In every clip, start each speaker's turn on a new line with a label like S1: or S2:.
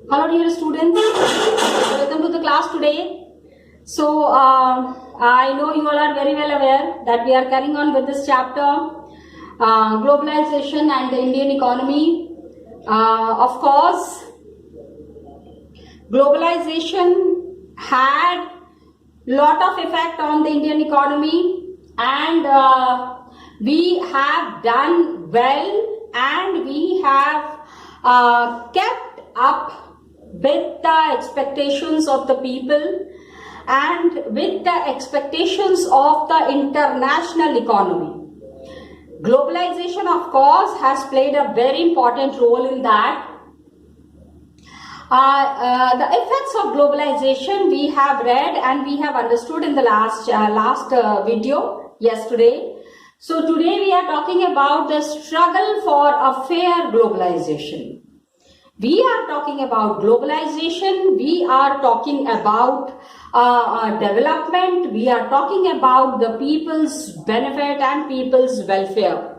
S1: Hello dear students, welcome to the class today. So I know you all are very well aware that we are carrying on with this chapter, globalization and the Indian economy. Of course, globalization had lot of effect on the Indian economy, and we have done well, and we have kept up with the expectations of the people and with the expectations of the international economy. Globalization, of course, has played a very important role in that. The effects of globalization we have read and we have understood in the last video yesterday. So today we are talking about the struggle for a fair globalization. We are talking about globalization, we are talking about development, we are talking about the people's benefit and people's welfare.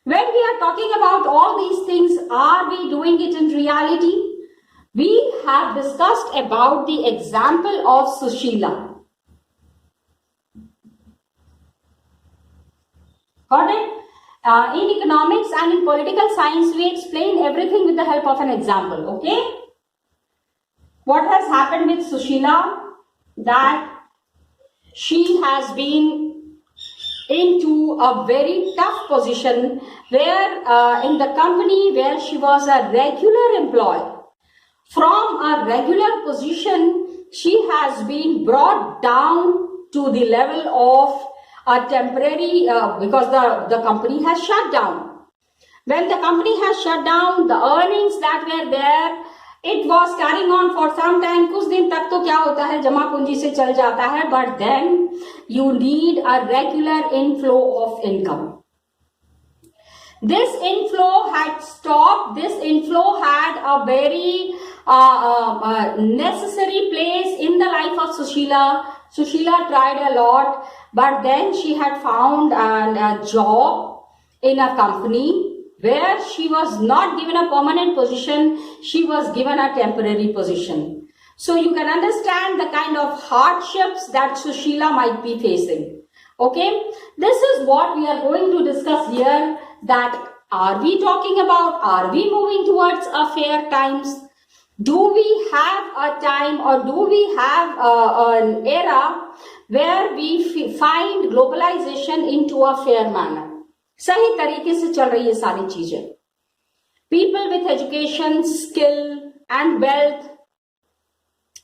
S1: When we are talking about all these things, are we doing it in reality? We have discussed about the example of Sushila. Got it? In economics and in political science, we explain everything with the help of an example, okay? What has happened with Sushila? That she has been into a very tough position where in the company where she was a regular employee. From a regular position, she has been brought down to the level of a temporary, because the company has shut down. When the company has shut down, the earnings that were there, it was carrying on for some time. कुछ दिन तक तो क्या होता है, जमा पूंजी से चल जाता है, but then you need a regular inflow of income. This inflow had stopped. This inflow had a very necessary place in the life of Sushila. Sushila tried a lot, but then she had found a job in a company where she was not given a permanent position, she was given a temporary position. So you can understand the kind of hardships that Sushila might be facing. Okay, this is what we are going to discuss here, that are we talking about, are we moving towards a fair times? Do we have a time or do we have an era where we find globalization into a fair manner? सही तरीके से चल रही है सारी चीजें. People with education, skill and wealth,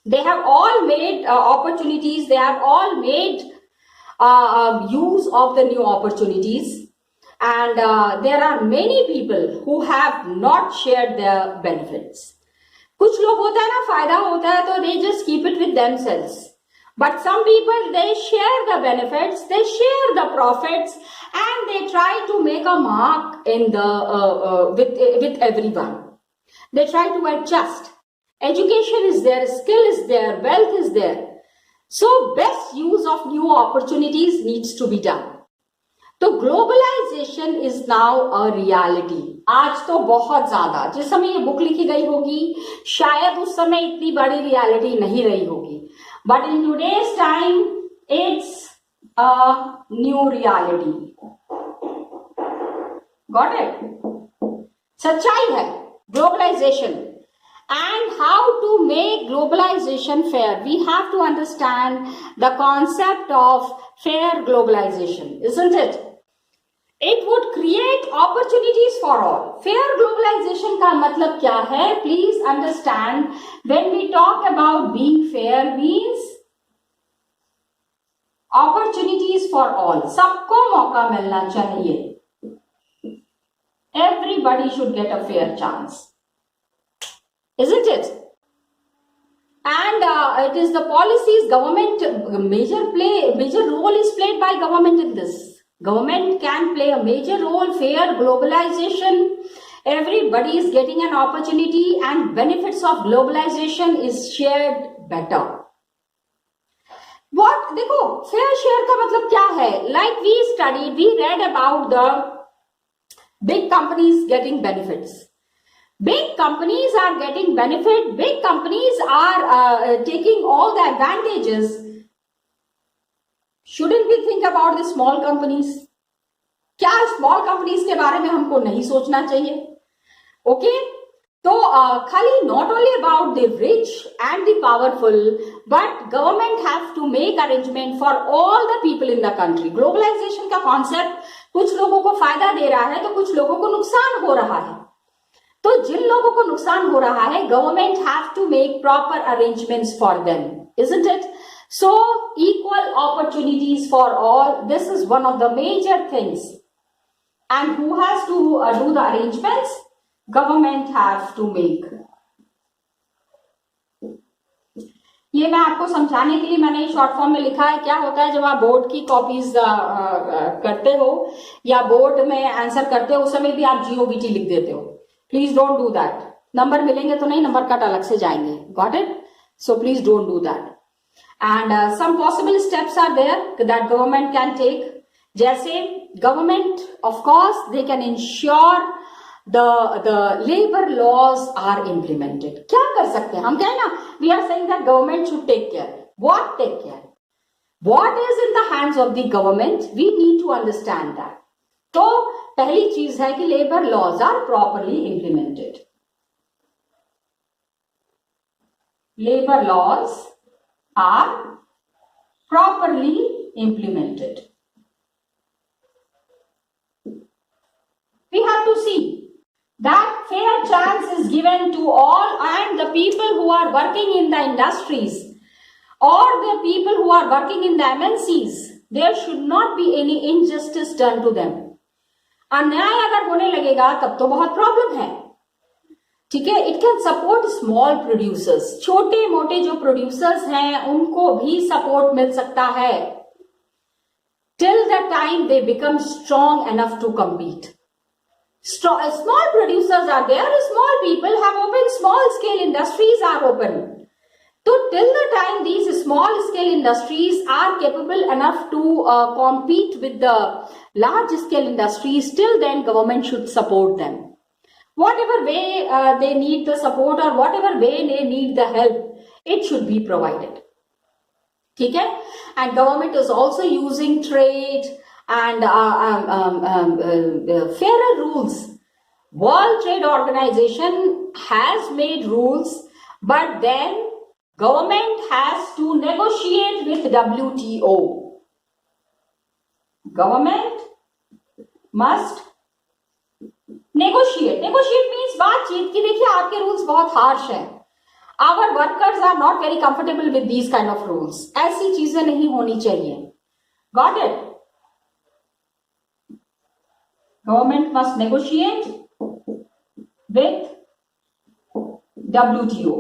S1: they have all made opportunities, they have all made use of the new opportunities, and there are many people who have not shared their benefits. कुछ लोग होता है ना, फायदा होता है तो they just keep it with themselves. But some people, they share the benefits, they share the profits, and they try to make a mark in the with everyone. They try to adjust. Education is there, skill is there, wealth is there. So best use of new opportunities needs to be done. तो globalisation is now a reality. आज तो बहुत ज्यादा, जिस समय ये book लिखी गई होगी शायद उस समय इतनी बड़ी रियलिटी नहीं रही होगी, but in today's time it's a new reality. Got it? सच्चाई है globalisation. And how to make globalization fair? We have to understand the concept of fair globalization, isn't it? It would create opportunities for all. Fair globalization का मतलब क्या है? Please understand, when we talk about being fair means opportunities for all. सबको मौका मिलना चाहिए. Everybody should get a fair chance. Isn't it? And it is the policies, government, major role is played by government in this. Government can play a major role. Fair globalization, everybody is getting an opportunity and benefits of globalization is shared better. What? देखो, fair share का मतलब क्या है? Like we read about the big companies getting benefits. Big companies are getting benefit. Big companies are taking all the advantages. Shouldn't we think about the small companies? क्या small companies के बारे में हमको नहीं सोचना चाहिए? ओके, तो खाली not only about the rich and the powerful, but government have to make arrangement for all the people in the country. Globalisation का कॉन्सेप्ट कुछ लोगों को फायदा दे रहा है तो कुछ लोगों को नुकसान हो रहा है. तो जिन लोगों को नुकसान हो रहा है, government have to make proper arrangements for them, isn't it? So equal opportunities for all, this is one of the major things. And who has to do the arrangements? Government have to make. ये मैं आपको समझाने के लिए मैंने short form में लिखा है. क्या होता है जब आप बोर्ड की कॉपीज करते हो या बोर्ड में आंसर करते हो, उस समय भी आप GOVT लिख देते हो. Please don't do that. Number मिलेंगे तो नहीं, नंबर कट अलग से जाएंगे. Got it? So please don't do that. And some possible steps are there that government can take. जैसे government of course they can ensure the labor laws are implemented. क्या कर सकते हैं हम? क्या है ना, we are saying that government should take care. What take care? What is in the hands of the government? We need to understand that. तो पहली चीज है कि labor laws are properly implemented. Labor laws are properly implemented. We have to see that fair chance is given to all, and the people who are working in the industries or the people who are working in the MNCs, there should not be any injustice done to them. अन्याय अगर होने लगेगा तब तो बहुत problem है. ठीक है, it can support small producers. छोटे मोटे जो प्रोड्यूसर्स हैं उनको भी सपोर्ट मिल सकता है till the time they become strong enough to compete. Small producers are there, small people have opened, small scale industries are open. So till the time these small scale industries are capable enough to compete with the large scale industries, till then government should support them. Whatever way they need the support or whatever way they need the help, it should be provided. ठीक है? And government is also using trade and fairer rules. World Trade Organization has made rules, but then government has to negotiate with WTO. Government must negotiate. Negotiate means बातचीत की. देखिए आपके rules बहुत harsh हैं. Our workers are not very comfortable with these kind of rules. ऐसी चीजें नहीं होनी चाहिए. Got it? Government must negotiate with WTO,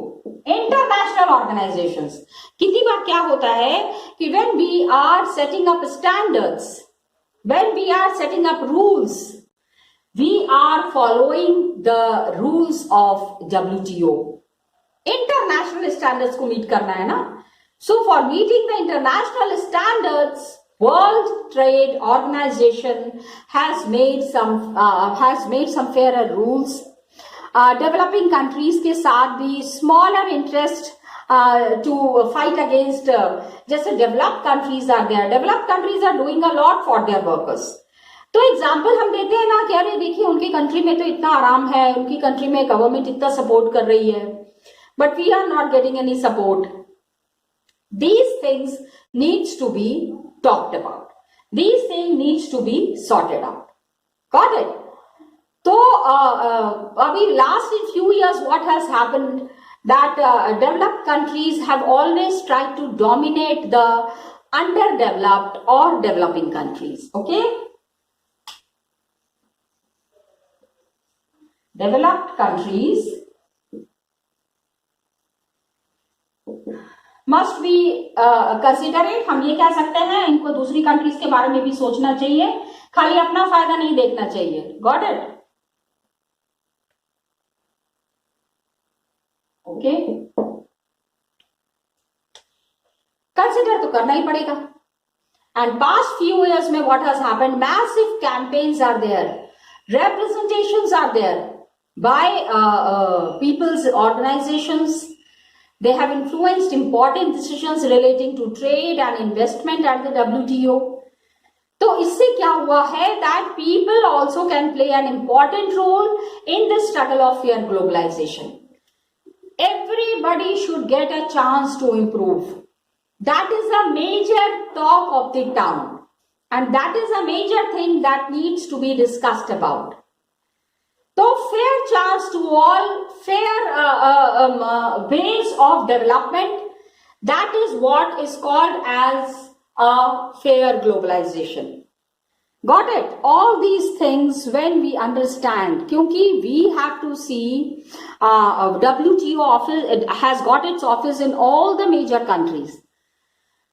S1: international organizations. कितनी बार क्या होता है कि when we are setting up standards, when we are setting up rules, we are following the rules of WTO. International standards को meet करना है ना. So for meeting the international standards, World Trade Organization has made some fairer rules. Developing countries के साथ भी smaller interest to fight against. जैसे developed countries are there. Developed countries are doing a lot for their workers. तो example हम देते हैं ना कि अरे देखिए उनकी कंट्री में तो इतना आराम है, उनकी कंट्री में गवर्नमेंट इतना सपोर्ट कर रही है, but we are not getting any support. These things needs to be talked about. These things needs to be sorted out. Got it? So अभी last few years what has happened that developed countries have always tried to dominate the underdeveloped or developing countries. Okay? Developed countries must be considerate. हम ये कह सकते हैं इनको दूसरी countries के बारे में भी सोचना चाहिए, खाली अपना फायदा नहीं देखना चाहिए. Got it? ओके, कंसिडर तो करना ही पड़ेगा. एंड पास्ट फ्यू इयर्स में what has happened, massive campaigns are there, representations are there, by people's organizations. They have influenced important decisions relating to trade and investment at the WTO. तो इससे क्या हुआ है that people also can play an important role in the struggle of fair globalization. Everybody should get a chance to improve. That is a major talk of the town, and that is a major thing that needs to be discussed about. So fair chance to all, fair ways of development, that is what is called as a fair globalization. Got it? All these things when we understand, क्योंकि we have to see WTO office, it has got its office in all the major countries.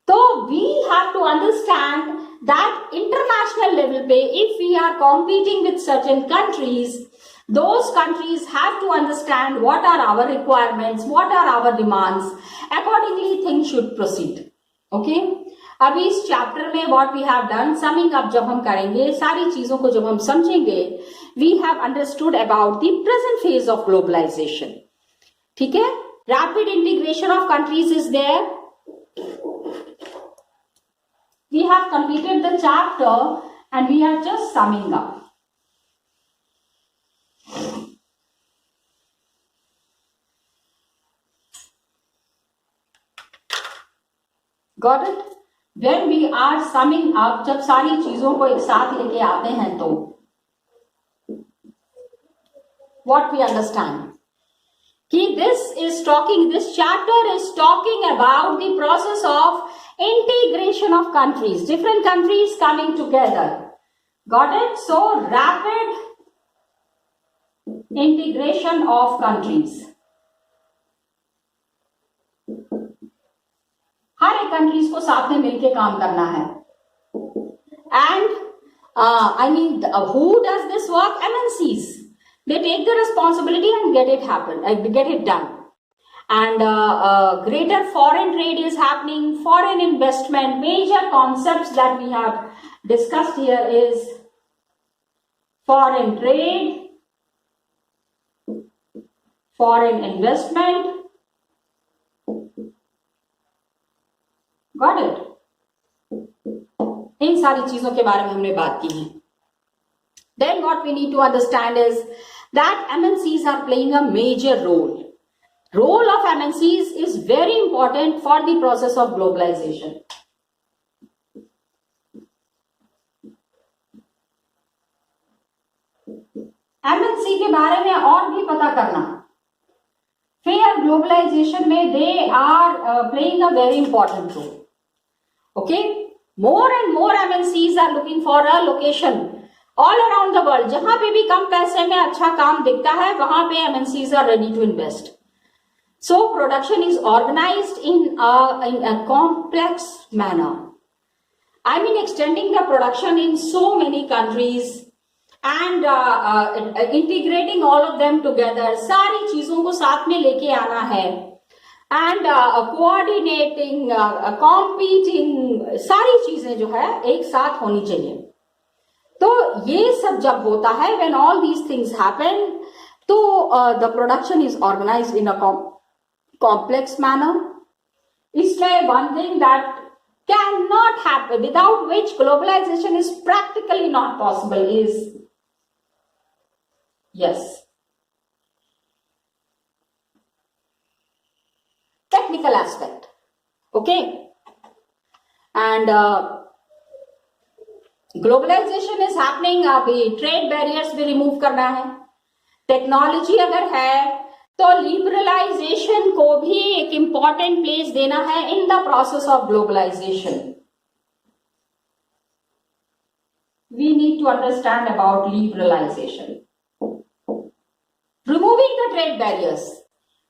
S1: So we have to understand that international level पे, if we are competing with certain countries, those countries have to understand what are our requirements, what are our demands. Accordingly, things should proceed. Okay? अभी इस chapter में what we have done, summing up जब हम करेंगे, सारी चीजों को जब हम समझेंगे, we have understood about the present phase of globalisation. ठीक है? Rapid integration of countries is there. We have completed the chapter and we are just summing up. Got it? When we are summing up, जब सारी चीजों को एक साथ लेके आते हैं तो what we understand कि this chapter is talking about the process of integration of countries, different countries coming together. Got it? So rapid integration of countries. हर एक कंट्रीज को साथ में मिलके काम करना है. And who does this work? MNCs. They take the responsibility and get it done. And greater foreign trade is happening, foreign investment. Major concepts that we have discussed here is foreign trade, foreign investment. Got it? इन सारी चीजों के बारे में हमने बात की है. Then what we need to understand is that MNCs are playing a major role. Role of MNCs is very important for the process of globalization. MNC के बारे में और भी पता करना. Fair globalization में they are playing a very important role. Okay, more and more MNCs are looking for a location all around the world. जहां पे भी कम पैसे में अच्छा काम दिखता है, वहां पे MNCs are ready to invest. So production is organized in a complex manner. I mean, extending the production in so many countries and integrating all of them together. सारी चीजों को साथ में लेके आना है. And coordinating, competing, सारी चीजें जो है एक साथ होनी चाहिए. तो ये सब जब होता है, when all these things happen, तो the production is organized in a complex manner. इसमें one thing that cannot happen, without which globalization is practically not possible, is technical aspect. Okay, and globalisation is happening. अभी trade barriers भी remove करना है. Technology अगर है तो liberalisation को भी एक इंपॉर्टेंट प्लेस देना है in the process of globalization. We need to understand about liberalization. Removing the trade barriers.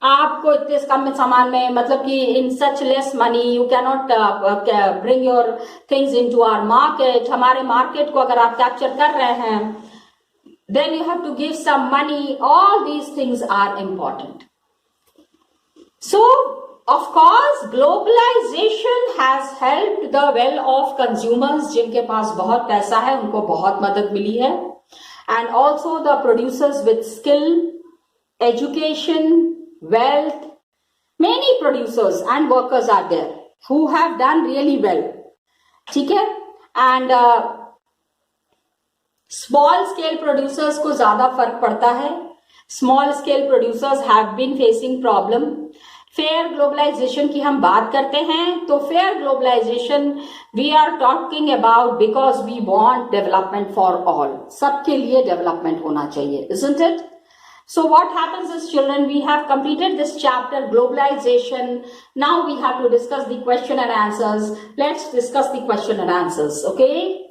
S1: आपको इतने कम सामान में, मतलब कि in such less money you can not bring your things into our market. हमारे मार्केट को अगर आप कैप्चर कर रहे हैं, then you have to give some money. All these things are important. So of course globalization has helped the well of consumers. जिनके पास बहुत पैसा है उनको बहुत मदद मिली है. And also the producers with skill education, wealth. Many producers and workers are there who have done really well. ठीक है? And small scale producers को ज़्यादा फर्क पड़ता है. Small scale producers have been facing problem. Fair globalisation की हम बात करते हैं तो fair globalisation we are talking about because we want development for all. सबके लिए डेवलपमेंट होना चाहिए, isn't it? So what happens is, children, we have completed this chapter, globalization. Now we have to discuss the question and answers. Let's discuss the question and answers, okay?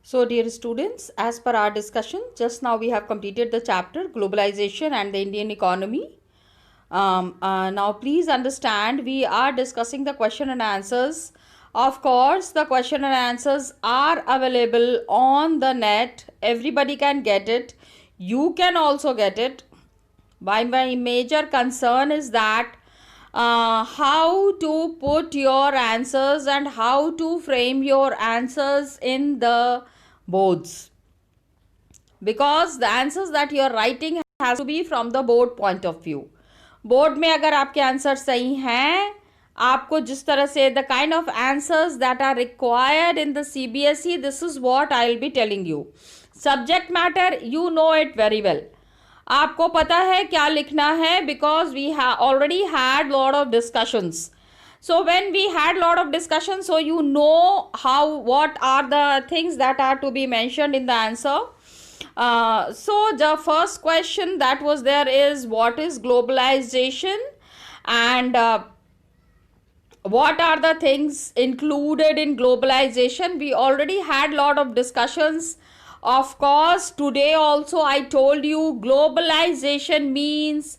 S2: So dear students, as per our discussion, just now we have completed the chapter globalization and the Indian economy. Now please understand, we are discussing the question and answers. Of course, the question and answers are available on the net. Everybody can get it. You can also get it. My major concern is that how to put your answers and how to frame your answers in the boards, because the answers that you are writing has to be from the board point of view. Board में अगर आपके answer सही हैं, आपको जिस तरह से the kind of answers that are required in the CBSE, this is what I will be telling you. Subject matter, you know it very well. आपको पता है क्या लिखना है, because we have already had lot of discussions. So when we had lot of discussions, so you know what are the things that are to be mentioned in the answer. So the first question that was there is, what is globalization, and what are the things included in globalization? We already had lot of discussions. Of course, today also I told you globalization means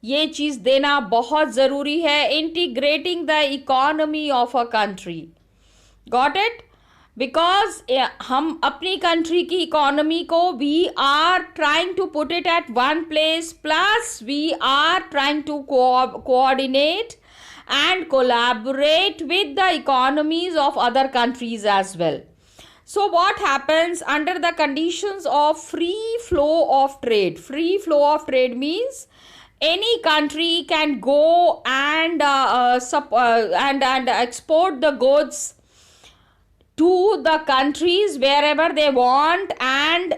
S2: ये चीज़ देना बहुत ज़रूरी है, integrating the economy of a country. Got it? Because हम अपनी country की economy को we are trying to put it at one place, plus we are trying to coordinate and collaborate with the economies of other countries as well. So what happens under the conditions of free flow of trade? Free flow of trade means any country can go and export the goods to the countries wherever they want, and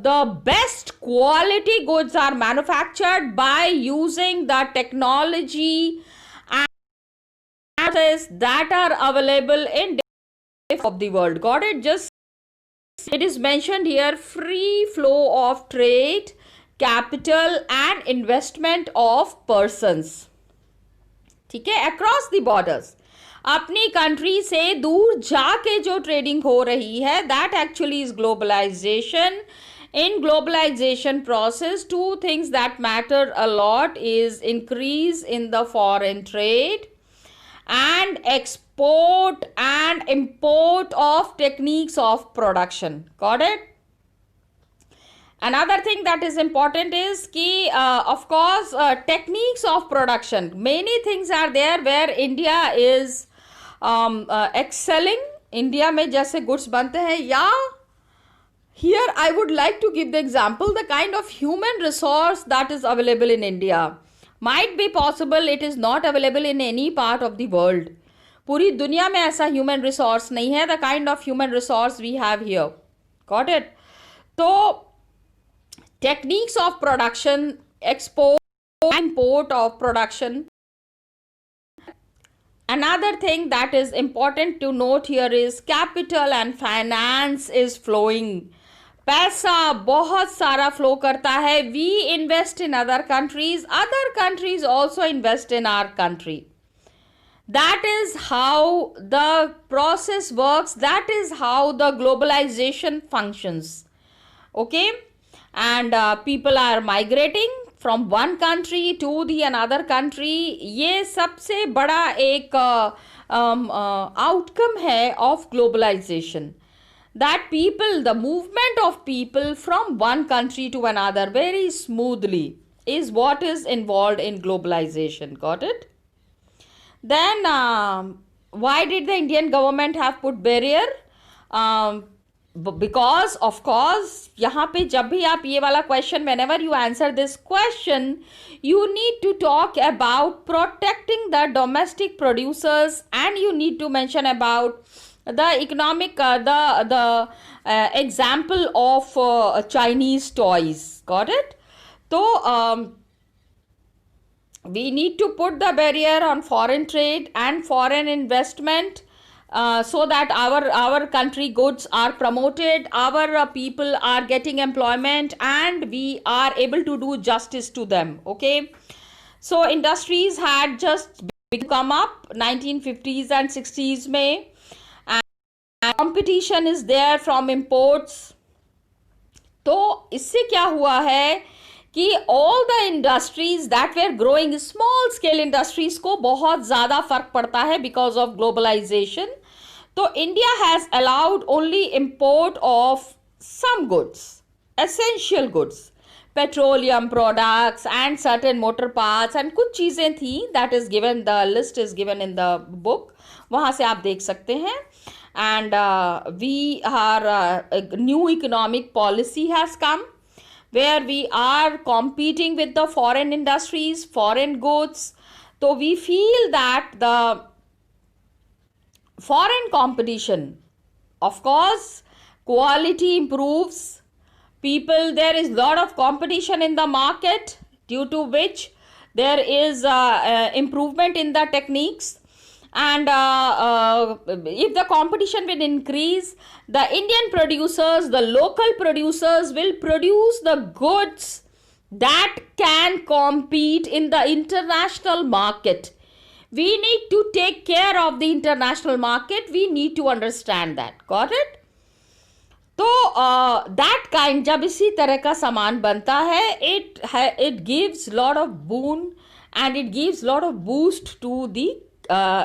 S2: the best quality goods are manufactured by using the technology that are available in of the world. Got it? Just it is mentioned here, free flow of trade, capital and investment of persons. ठीक है, across the borders. अपनी country से दूर जाके जो trading हो रही है, that actually is globalization. In globalization process, two things that matter a lot is increase in the foreign trade and export and import of techniques of production. Got it? Another thing that is important is ki, of course, techniques of production. Many things are there where India is excelling. India में जैसे goods बनते हैं, या here I would like to give the example, the kind of human resource that is available in India. Might be possible it is not available in any part of the world. पूरी दुनिया में ऐसा human resource नहीं है, the kind of human resource we have here. Got it? तो techniques of production, export, import of production. Another thing that is important to note here is capital and finance is flowing. पैसा बहुत सारा flow करता है. We invest in other countries also invest in our country. That is how the process works, that is how the globalisation functions. Okay, and people are migrating from one country to the another country. ये सबसे बड़ा एक outcome है of globalisation. That people, the movement of people from one country to another very smoothly is what is involved in globalization. Got it? Then why did the Indian government have put barrier? because of course यहाँ पे जब भी आप ये वाला question, whenever you answer this question, you need to talk about protecting the domestic producers, and you need to mention about the economic the example of Chinese toys. Got it? So we need to put the barrier on foreign trade and foreign investment, so that our country goods are promoted, our people are getting employment, and we are able to do justice to them. Okay, so industries had just come up 1950s and 60s में, and competition is there from imports. तो इससे क्या हुआ है कि all the industries that were growing, small scale industries को बहुत ज़्यादा फर्क पड़ता है because of globalization. तो India has allowed only import of some goods, essential goods, petroleum products and certain motor parts, and कुछ चीज़ें थी, that is given, the list is given in the book, वहाँ से आप देख सकते हैं. And we are a new economic policy has come, where we are competing with the foreign industries, foreign goods. So we feel that the foreign competition, of course, quality improves. People, there is lot of competition in the market, due to which there is improvement in the techniques. And if the competition will increase, the Indian producers, the local producers will produce the goods that can compete in the international market. We need to take care of the international market. We need to understand that. Got it? तो that kind, जब इसी तरह का सामान बनता है, it gives lot of boon and it gives lot of boost to the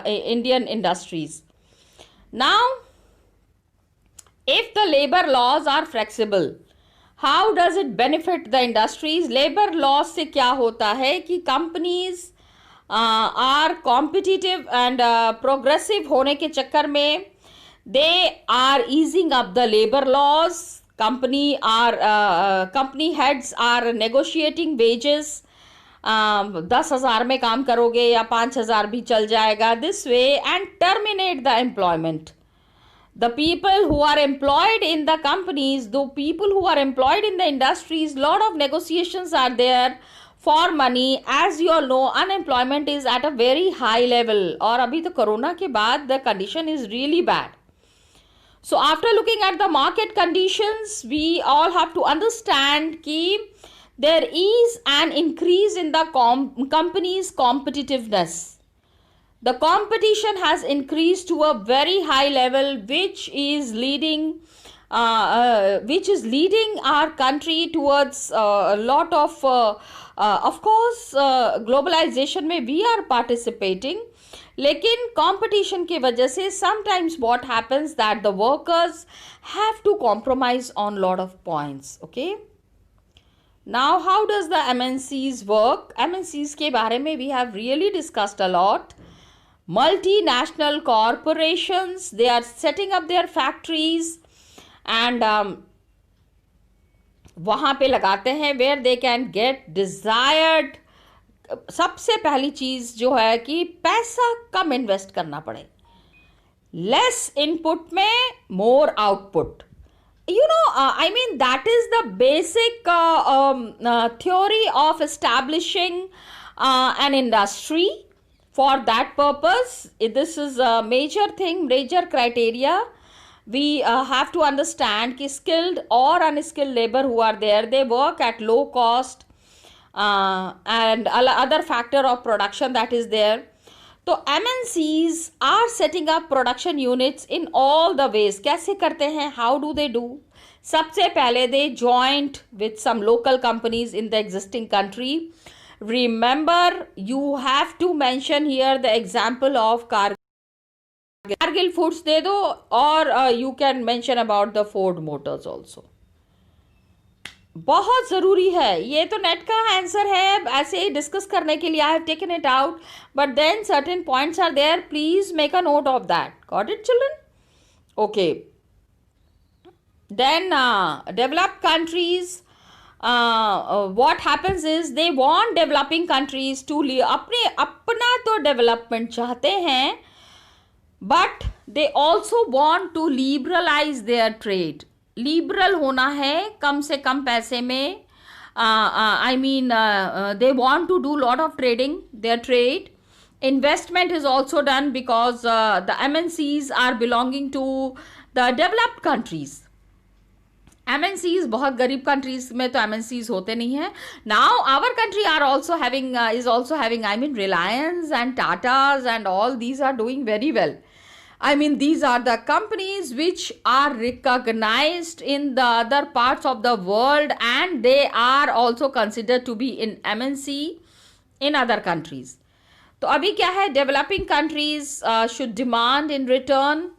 S2: Indian industries. Now, if the labor laws are flexible, how does it benefit the industries? Labor laws से क्या होता है कि companies are competitive and progressive होने के चक्कर में they are easing up the labor laws. Company heads are negotiating wages. 10,000 में काम करोगे या 5,000 भी चल जाएगा, this way, and terminate the employment. The people who are employed in the companies, the people who are employed in the industries, lot of negotiations are there for money. As you all know, unemployment is at a very high level, और अभी तो corona के बाद the condition is really bad. So after looking at the market conditions, we all have to understand कि there is an increase in the company's competitiveness. The competition has increased to a very high level, which is leading our country towards a lot of course, globalization में we are participating. लेकिन competition की वजह से sometimes what happens that the workers have to compromise on lot of points. Okay. Now, how does the MNCs work? MNCs के बारे में we have really discussed a lot. Multinational corporations, they are setting up their factories and वहाँ पे लगाते हैं where they can get desired. सबसे पहली चीज़ जो है कि पैसा कम इन्वेस्ट करना पड़े, less input में more output. I mean, that is the basic theory of establishing an industry. For that purpose, this is a major thing, major criteria. We have to understand that skilled or unskilled labor who are there, they work at low cost and other factor of production that is there. तो MNCs are setting up production units in all the ways. कैसे करते हैं? How do they do? सबसे पहले they joint with some local companies in the existing country. Remember, you have to mention here the example of Cargill Foods दे दो, or you can mention about the Ford Motors also. बहुत ज़रूरी है, ये तो net का answer है, ऐसे ही discuss करने के लिए I have taken it out, but then certain points are there, please make a note of that. Got it children? Okay. Then developed countries, what happens is they want developing countries to अपने अपना तो development चाहते हैं, but they also want to liberalize their trade. Liberal होना है कम से कम पैसे में. I mean, they want to do lot of trading, their trade. Investment is also done because the MNCs are belonging to the developed countries. MNCs बहुत गरीब countries में तो MNCs होते नहीं हैं. Now our country are also having is also having, I mean, Reliance and Tatas and all these are doing very well. I mean, these are the companies which are recognized in the other parts of the world and they are also considered to be in MNC in other countries. तो अभी क्या है, developing countries should demand in return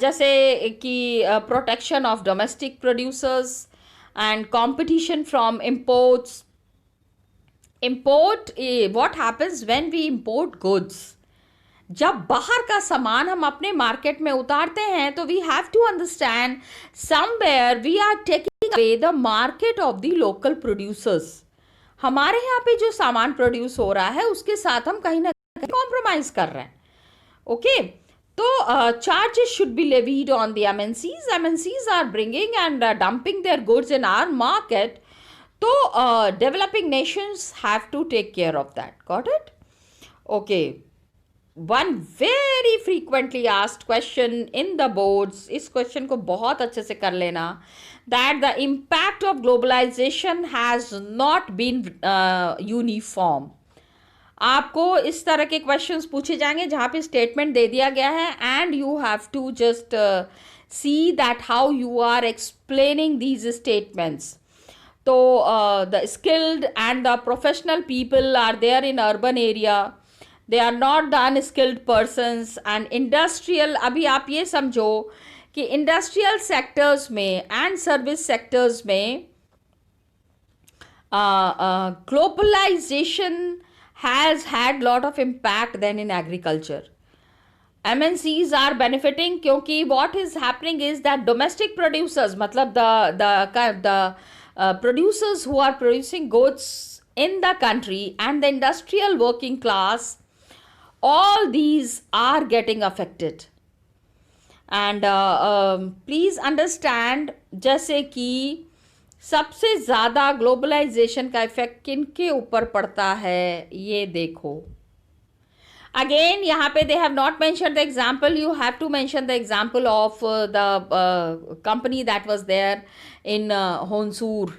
S2: जैसे कि protection of domestic producers and competition from imports. Import, what happens when we import goods, जब बाहर का सामान हम अपने मार्केट में उतारते हैं तो we have to understand somewhere we are taking away the market of the local producers. हमारे यहाँ पे जो सामान प्रोड्यूस हो रहा है उसके साथ हम कहीं ना कहीं कॉम्प्रोमाइज कर रहे हैं. ओके, तो charges should be levied on the MNCs. MNCs are bringing and dumping their goods in our market. तो developing nations have to take care of that. Got it? Okay. One very frequently asked question in the boards, इस question को बहुत अच्छे से कर लेना, that the impact of globalization has not been uniform. आपको इस तरह के क्वेश्चंस पूछे जाएंगे जहाँ पे स्टेटमेंट दे दिया गया है and you have to just see that how you are explaining these statements. तो the skilled and the professional people are there in urban area. They are not the unskilled persons and industrial. अभी आप ये समझो कि industrial sectors में and service sectors में globalisation has had lot of impact then in agriculture. MNCs are benefiting क्योंकि what is happening is that domestic producers, मतलब the producers who are producing goods in the country and the industrial working class, all these are getting affected. And please understand, जैसे कि सबसे ज़्यादा globalisation का effect किन के ऊपर पड़ता है ये देखो. Again, यहाँ पे they have not mentioned the example. You have to mention the example of the company that was there in Honsur,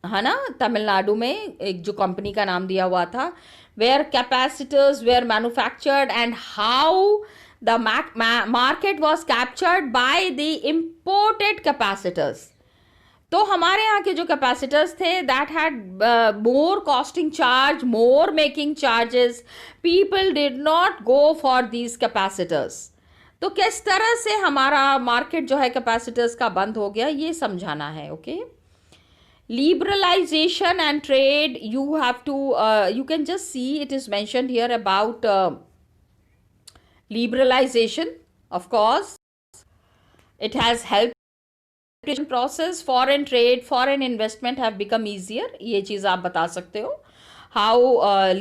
S2: है ना, तमिलनाडु में एक जो कंपनी का नाम दिया हुआ था, where capacitors were manufactured and how the market was captured by the imported capacitors. तो हमारे यहाँ के जो कैपेसिटर्स थे that had more costing charge, more making charges, people did not go for these capacitors. तो किस तरह से हमारा मार्केट जो है कैपेसिटर्स का बंद हो गया ये समझाना है. Okay, liberalization and trade, you have to you can just see it is mentioned here about liberalization. Of course, it has helped process, foreign trade, foreign investment have become easier. ये चीज़ आप बता सकते हो. How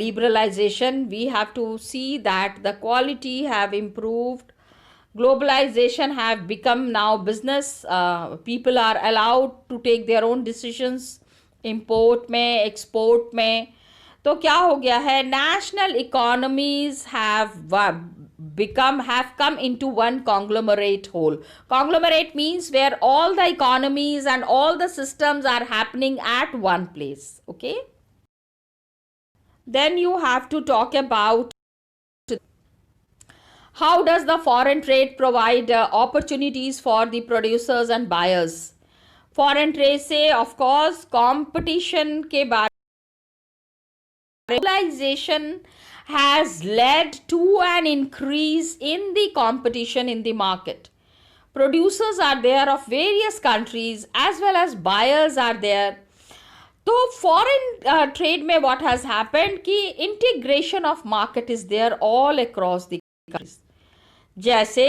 S2: liberalization, we have to see that the quality have improved. Globalization have become now business. People are allowed to take their own decisions. Import में, export में. तो क्या हो गया है, national economies have come into one conglomerate whole. Conglomerate means where all the economies and all the systems are happening at one place. Okay. Then you have to talk about how does the foreign trade provide opportunities for the producers and buyers. Foreign trade से of course competition के बारे में, globalization has led to an increase in the competition in the market. Producers are there of various countries as well as buyers are there. तो foreign trade में what has happened कि integration of market is there all across the countries. जैसे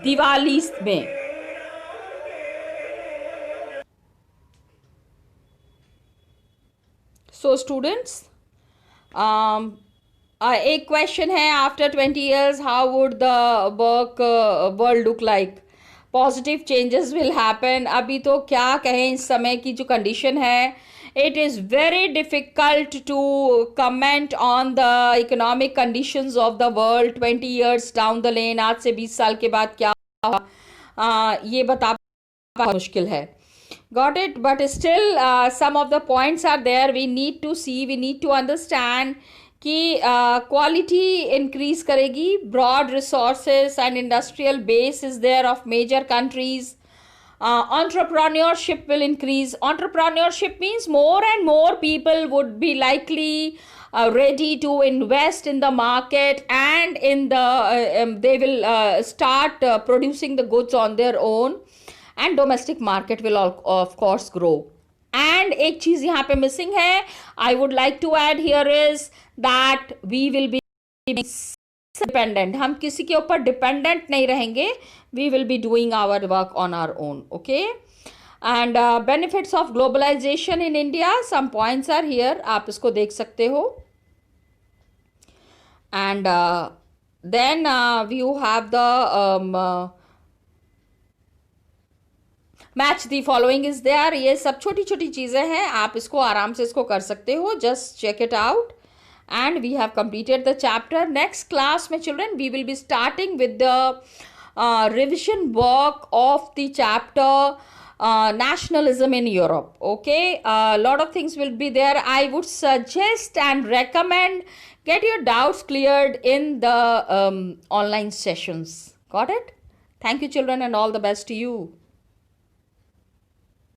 S2: दिवाली में So students, एक question है, after 20 years how would the work world look like? Positive changes will happen. अभी तो क्या कहें, इस समय की जो कंडीशन है, it is very difficult to comment on the economic conditions of the world 20 years down the lane. आज से 20 साल के बाद क्या होगा, ये बता मुश्किल है. Got it? But still, some of the points are there. We need to see, we need to understand कि क्वालिटी इंक्रीज करेगी. Broad resources and industrial base is there of major countries. Entrepreneurship will increase. Entrepreneurship means more and more people would be likely ready to invest in the market, and in the they will start producing the goods on their own, and domestic market will of course grow. And एक चीज यहाँ पे missing है, I would like to add here is that we will be dependent. हम किसी के ऊपर dependent नहीं रहेंगे. We will be doing our work on our own. Okay. And benefits of globalization in India, some points are here. आप इसको देख सकते हो. And then you have the match the following is there. ये सब छोटी छोटी चीज़ें हैं, आप इसको आराम से इसको कर सकते हो. Just check it out. And we have completed the chapter. Next class में children we will be starting with the revision work of the chapter nationalism in Europe. Okay, a lot of things will be there. I would suggest and recommend get your doubts cleared in the online sessions. Got it? Thank you children, and all the best to you.